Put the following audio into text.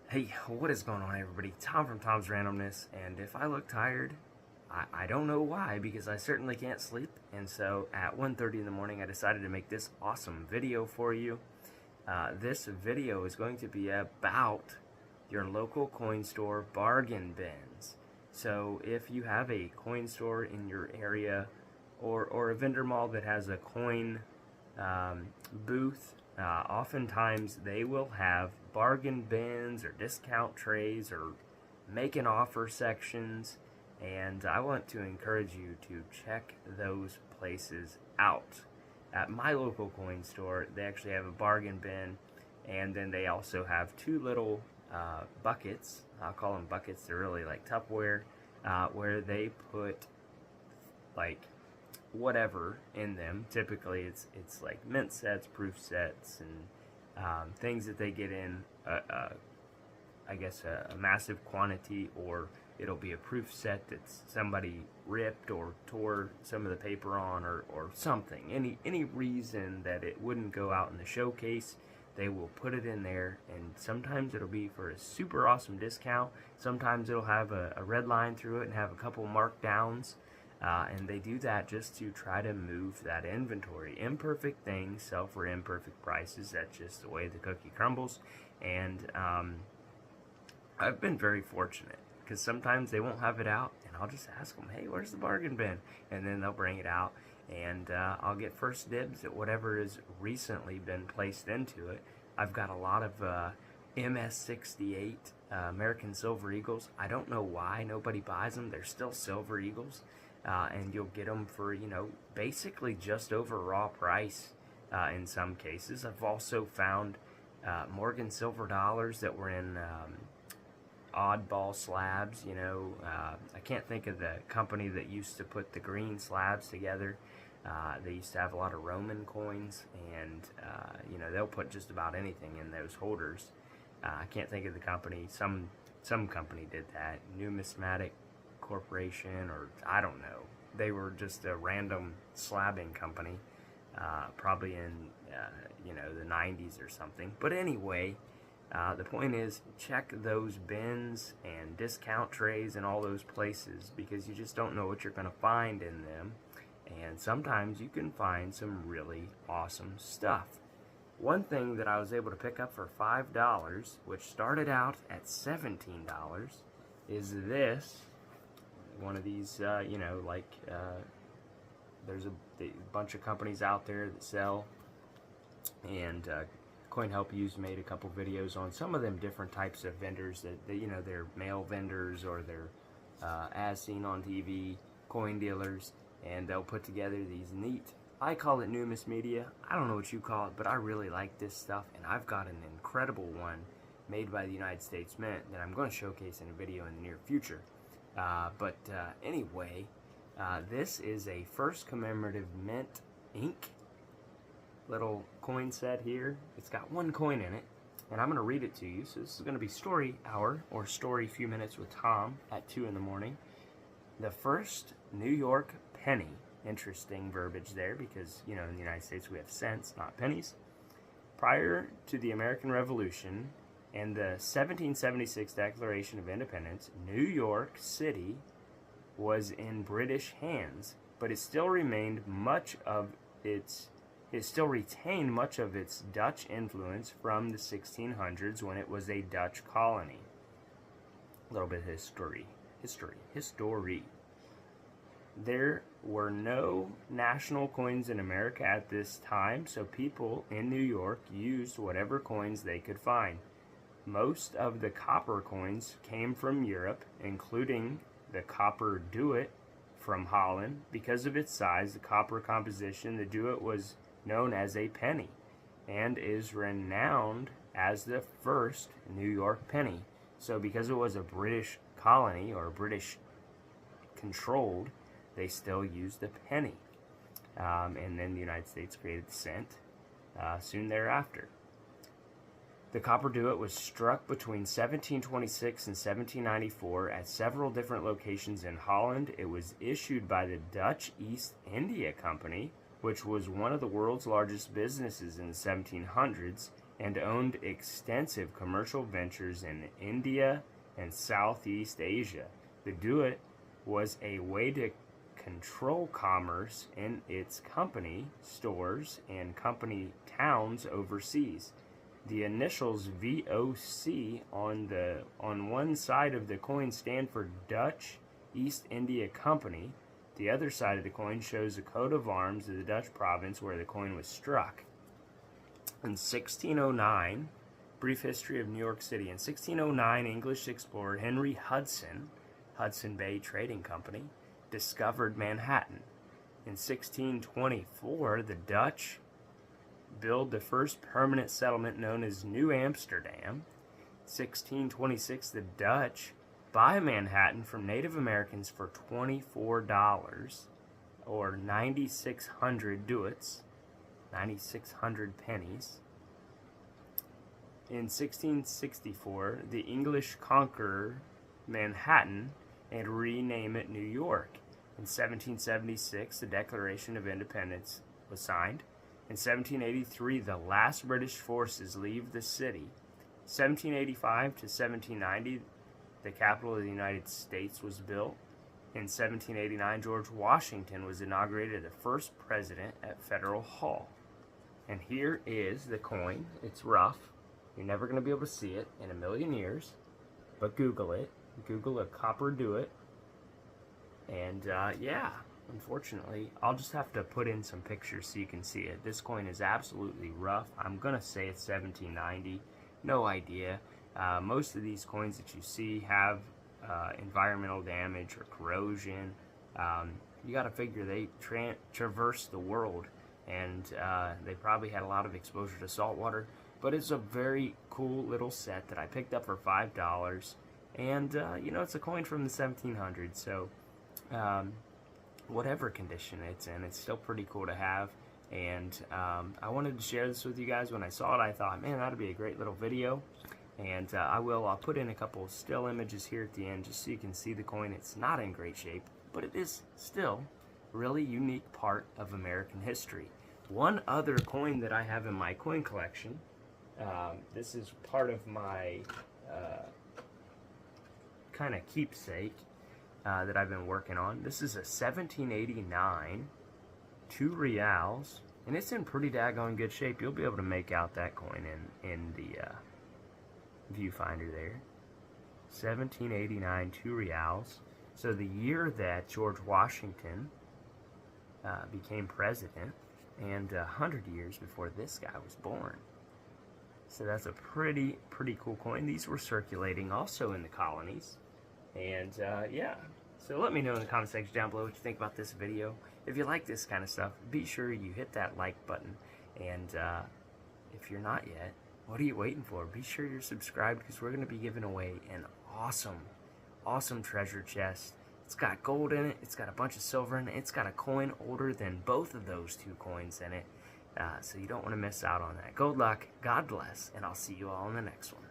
Hey, what is going on, everybody? Tom from Tom's Randomness, and if I look tired, I don't know why, because I certainly can't sleep, and so at 1:30 in the morning I decided to make this awesome video for you. This video is going to be about your local coin store bargain bins. So if you have a coin store in your area, or a vendor mall that has a coin booth, oftentimes they will have bargain bins or discount trays or make an offer sections, and I want to encourage you to check those places out. At my local coin store, they actually have a bargain bin, and then they also have two little buckets. I'll call them buckets, they're really like Tupperware, where they put like whatever in them. Typically it's like mint sets, proof sets, and things that they get in I guess a massive quantity, or it'll be a proof set that somebody ripped or tore some of the paper on, or something. Any reason that it wouldn't go out in the showcase, they will put it in there, and sometimes it'll be for a super awesome discount. Sometimes it'll have a red line through it and have a couple markdowns. And they do that just to try to move that inventory. Imperfect things sell for imperfect prices. That's just the way the cookie crumbles. And I've been very fortunate, because sometimes they won't have it out, and I'll just ask them, hey, where's the bargain bin? And then they'll bring it out, and I'll get first dibs at whatever has recently been placed into it. I've got a lot of MS68 American Silver Eagles. I don't know why nobody buys them. They're still Silver Eagles. And you'll get them for, basically just over raw price in some cases. I've also found Morgan silver dollars that were in oddball slabs. I can't think of the company that used to put the green slabs together. They used to have a lot of Roman coins, and they'll put just about anything in those holders. I can't think of the company. Some company did that. Numismatic Corporation, or I don't know. They were just a random slabbing company, probably in the 90s or something. But anyway, the point is, check those bins and discount trays and all those places, because you just don't know what you're going to find in them, and sometimes you can find some really awesome stuff. One thing that I was able to pick up for $5, which started out at $17, is this. One of these, there's a bunch of companies out there that sell, and CoinHelpU's made a couple videos on some of them different types of vendors that they're mail vendors, or they're as seen on TV, coin dealers, and they'll put together these neat, I call it Numis Media, I don't know what you call it, but I really like this stuff, and I've got an incredible one made by the United States Mint that I'm going to showcase in a video in the near future. Anyway, this is a first commemorative mint ink little coin set here. It's got one coin in it, and I'm going to read it to you. So this is going to be story hour, or story few minutes with Tom at 2 in the morning. The first New York penny. Interesting verbiage there, because in the United States we have cents, not pennies. Prior to the American Revolution and the 1776 Declaration of Independence, New York City was in British hands, but it still retained much of its Dutch influence from the 1600s, when it was a Dutch colony. A little bit of history. There were no national coins in America at this time, so people in New York used whatever coins they could find. Most of the copper coins came from Europe, including the copper duet from Holland. Because of its size, the copper composition, the duet was known as a penny, and is renowned as the first New York penny. So because it was a British colony, or British controlled, they still used the penny. And then the United States created the cent soon thereafter. The copper duet was struck between 1726 and 1794 at several different locations in Holland. It was issued by the Dutch East India Company, which was one of the world's largest businesses in the 1700s, and owned extensive commercial ventures in India and Southeast Asia. The duat was a way to control commerce in its company stores and company towns overseas. The initials VOC on one side of the coin stand for Dutch East India Company. The other side of the coin shows a coat of arms of the Dutch province where the coin was struck. In 1609, brief history of New York City. In 1609, English explorer Henry Hudson, Hudson Bay Trading Company, discovered Manhattan. In 1624, the Dutch built the first permanent settlement known as New Amsterdam. 1626, the Dutch buy Manhattan from Native Americans for $24, or 9,600 ducats, 9,600 pennies. In 1664, the English conquer Manhattan and rename it New York. In 1776, the Declaration of Independence was signed. In 1783, the last British forces leave the city. 1785 to 1790, the capital of the United States was built. In 1789, George Washington was inaugurated the first president at Federal Hall. And here is the coin. It's rough. You're never going to be able to see it in a million years, but Google it. Google a copper duat. And yeah, unfortunately, I'll just have to put in some pictures so you can see it. This coin is absolutely rough. I'm going to say it's 1790. No idea. Most of these coins that you see have environmental damage or corrosion. You got to figure they traverse the world, and they probably had a lot of exposure to salt water. But it's a very cool little set that I picked up for $5. And, you know, it's a coin from the 1700s, so whatever condition it's in, it's still pretty cool to have. And I wanted to share this with you guys. When I saw it, I thought, man, that'd be a great little video. And I'll put in a couple still images here at the end just so you can see the coin. It's not in great shape, but it is still a really unique part of American history. One other coin that I have in my coin collection, this is part of my kind of keepsake that I've been working on. This is a 1789 2 reals, and it's in pretty daggone good shape. You'll be able to make out that coin in the viewfinder there. 1789 2 reals. So the year that George Washington became president, and 100 years before this guy was born. So that's a pretty cool coin. These were circulating also in the colonies. And yeah, so let me know in the comment section down below what you think about this video. If you like this kind of stuff, be sure you hit that like button. And if you're not yet, what are you waiting for? Be sure you're subscribed, because we're going to be giving away an awesome treasure chest. It's got gold in it, it's got a bunch of silver in it, it's got a coin older than both of those two coins in it. So you don't want to miss out on that. Good luck, God bless, and I'll see you all in the next one.